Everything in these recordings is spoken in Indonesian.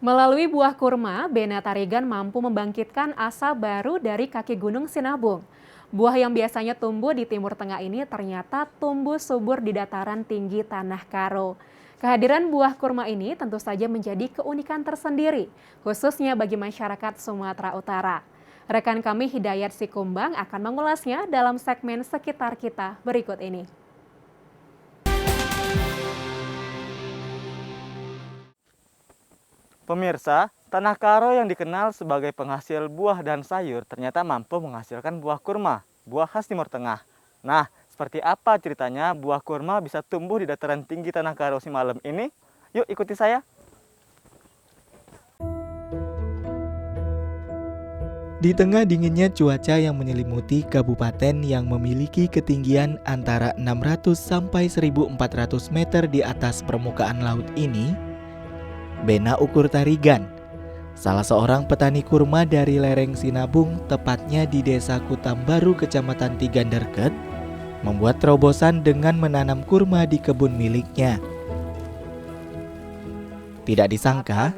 Melalui buah kurma, Bena Tarigan mampu membangkitkan asa baru dari kaki Gunung Sinabung. Buah yang biasanya tumbuh di Timur Tengah ini ternyata tumbuh subur di dataran tinggi Tanah Karo. Kehadiran buah kurma ini tentu saja menjadi keunikan tersendiri, khususnya bagi masyarakat Sumatera Utara. Rekan kami Hidayat Sikumbang akan mengulasnya dalam segmen Sekitar Kita berikut ini. Pemirsa, Tanah Karo yang dikenal sebagai penghasil buah dan sayur ternyata mampu menghasilkan buah kurma, buah khas Timur Tengah. Nah, seperti apa ceritanya buah kurma bisa tumbuh di dataran tinggi Tanah Karo Simalem ini? Yuk ikuti saya. Di tengah dinginnya cuaca yang menyelimuti kabupaten yang memiliki ketinggian antara 600 sampai 1400 meter di atas permukaan laut ini, Bena Ukur Tarigan, salah seorang petani kurma dari lereng Sinabung, tepatnya di Desa Kutambaru, Kecamatan Tiganderket, membuat terobosan dengan menanam kurma di kebun miliknya. Tidak disangka,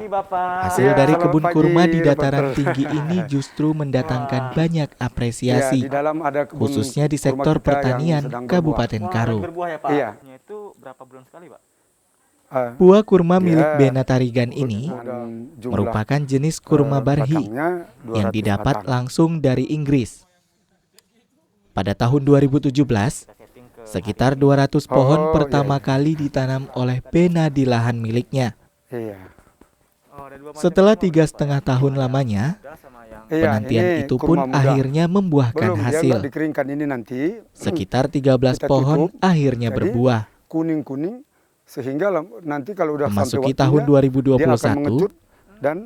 hasil dari kebun kurma di dataran tinggi ini justru mendatangkan banyak apresiasi, khususnya di sektor pertanian Kabupaten Karo. Iya. Itu berapa bulan sekali, Pak? Buah kurma milik Bena Tarigan ini merupakan jenis kurma barhi yang didapat langsung dari Inggris. Pada tahun 2017, sekitar 200 pohon pertama kali ditanam oleh Bena di lahan miliknya. Setelah 3,5 tahun lamanya, penantian itu pun akhirnya membuahkan hasil. Sekitar 13 pohon akhirnya berbuah. Kuning-kuning sehingga nanti kalau udah Memasuki tahun 2021,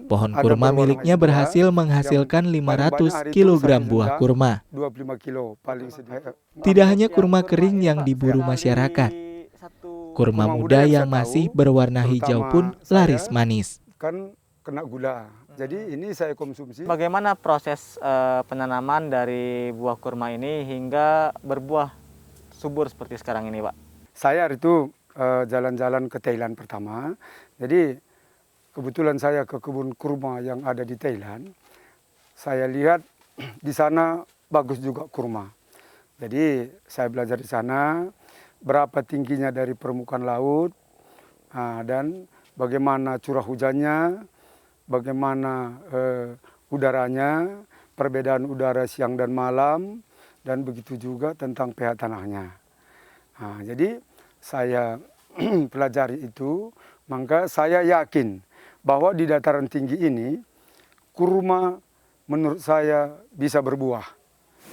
pohon kurma miliknya berhasil menghasilkan 500 kg buah kurma. 25 kilo paling sedikit. Tidak hanya kurma kering yang diburu masyarakat, kurma muda yang masih berwarna hijau pun laris manis. Kan kena gula. Jadi ini saya konsumsi. Bagaimana proses penanaman dari buah kurma ini hingga berbuah subur seperti sekarang ini, Pak? Saya itu jalan-jalan ke Thailand pertama. Jadi kebetulan saya ke kebun kurma yang ada di Thailand. Saya lihat di sana bagus juga kurma. Jadi saya belajar di sana berapa tingginya dari permukaan laut, dan bagaimana curah hujannya, bagaimana udaranya, perbedaan udara siang dan malam, dan begitu juga tentang pH tanahnya. Jadi saya pelajari itu, maka saya yakin bahwa di dataran tinggi ini kurma menurut saya bisa berbuah.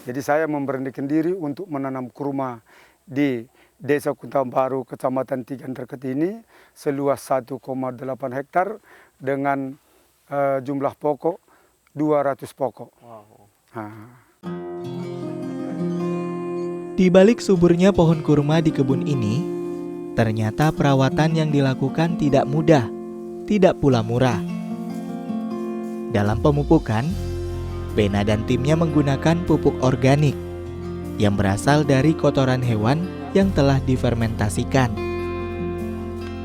Jadi saya memberanikan diri untuk menanam kurma di Desa Kutambaru, Kecamatan Tiganderket ini seluas 1,8 hektar dengan jumlah pokok 200 pokok. Di balik suburnya pohon kurma di kebun ini, ternyata perawatan yang dilakukan tidak mudah, tidak pula murah. Dalam pemupukan, Bena dan timnya menggunakan pupuk organik yang berasal dari kotoran hewan yang telah difermentasikan.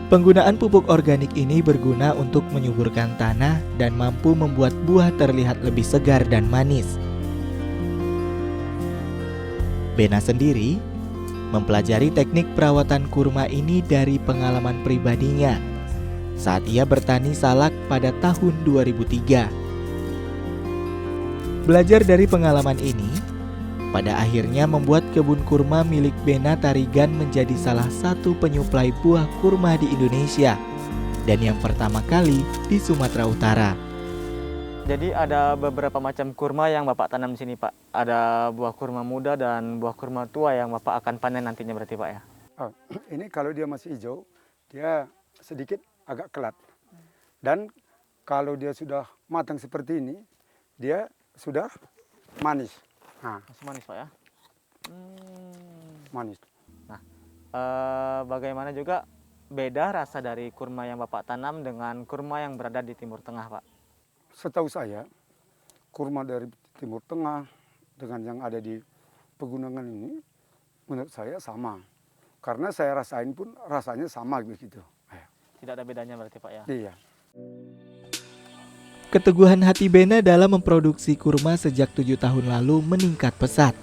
Penggunaan pupuk organik ini berguna untuk menyuburkan tanah dan mampu membuat buah terlihat lebih segar dan manis. Bena sendiri mempelajari teknik perawatan kurma ini dari pengalaman pribadinya saat ia bertani salak pada tahun 2003. Belajar dari pengalaman ini, pada akhirnya membuat kebun kurma milik Bena Tarigan menjadi salah satu penyuplai buah kurma di Indonesia dan yang pertama kali di Sumatera Utara. Jadi ada beberapa macam kurma yang Bapak tanam di sini, Pak. Ada buah kurma muda dan buah kurma tua yang Bapak akan panen nantinya berarti, Pak, ya? Ini kalau dia masih hijau, dia sedikit agak kelat. Dan kalau dia sudah matang seperti ini, dia sudah manis. Masih manis, Pak, ya? Manis. Nah, bagaimana juga beda rasa dari kurma yang Bapak tanam dengan kurma yang berada di Timur Tengah, Pak? Setahu saya, kurma dari Timur Tengah dengan yang ada di pegunungan ini, menurut saya sama. Karena saya rasain pun rasanya sama begitu. Tidak ada bedanya berarti, Pak, ya? Iya. Keteguhan hati Bena dalam memproduksi kurma sejak 7 tahun lalu meningkat pesat.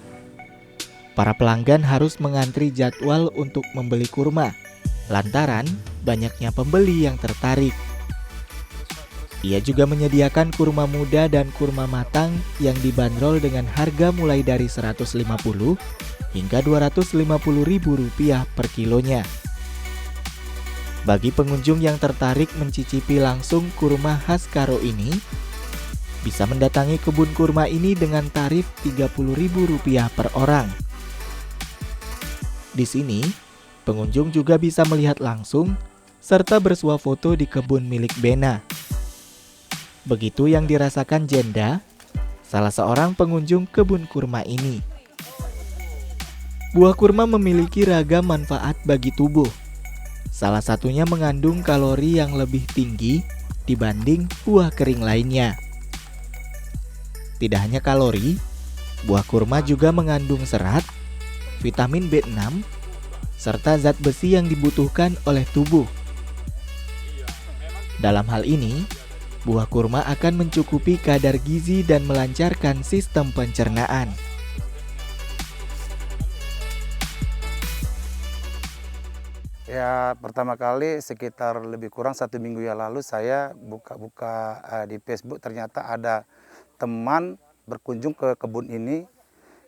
Para pelanggan harus mengantri jadwal untuk membeli kurma, lantaran banyaknya pembeli yang tertarik. Ia juga menyediakan kurma muda dan kurma matang yang dibanderol dengan harga mulai dari 150 hingga 250 ribu rupiah per kilonya. Bagi pengunjung yang tertarik mencicipi langsung kurma khas Karo ini, bisa mendatangi kebun kurma ini dengan tarif 30 ribu rupiah per orang. Di sini, pengunjung juga bisa melihat langsung serta bersuah foto di kebun milik Bena. Begitu yang dirasakan Jenda, salah seorang pengunjung kebun kurma ini. Buah kurma memiliki ragam manfaat bagi tubuh. Salah satunya mengandung kalori yang lebih tinggi dibanding buah kering lainnya. Tidak hanya kalori, buah kurma juga mengandung serat, vitamin B6, serta zat besi yang dibutuhkan oleh tubuh. Dalam hal ini, buah kurma akan mencukupi kadar gizi dan melancarkan sistem pencernaan. Ya, pertama kali sekitar lebih kurang 1 minggu yang lalu saya buka-buka di Facebook, ternyata ada teman berkunjung ke kebun ini.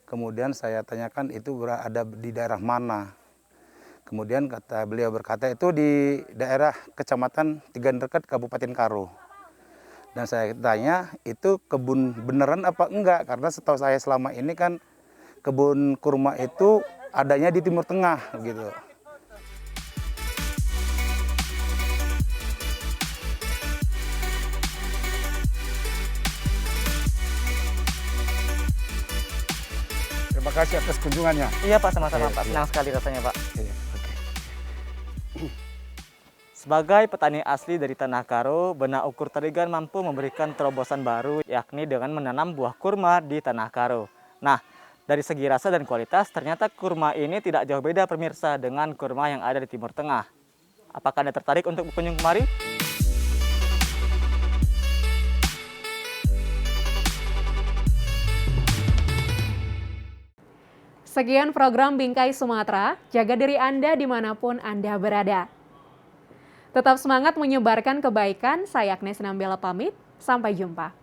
Kemudian saya tanyakan itu berada di daerah mana. Kemudian beliau berkata itu di daerah Kecamatan Tigandekat, Kabupaten Karo. Dan saya tanya, itu kebun beneran apa enggak? Karena setahu saya selama ini kan kebun kurma itu adanya di Timur Tengah gitu. Terima kasih atas kunjungannya. Iya Pak, sama-sama Iya, Pak. iya. Senang sekali rasanya Pak. Iya, oke. Sebagai petani asli dari Tanah Karo, Bena Ukur Tarigan mampu memberikan terobosan baru, yakni dengan menanam buah kurma di Tanah Karo. Nah, dari segi rasa dan kualitas, ternyata kurma ini tidak jauh beda pemirsa dengan kurma yang ada di Timur Tengah. Apakah Anda tertarik untuk berkunjung kemari? Sekian program Bingkai Sumatera, jaga diri Anda dimanapun Anda berada. Tetap semangat menyebarkan kebaikan, saya Agnes Nambela pamit, sampai jumpa.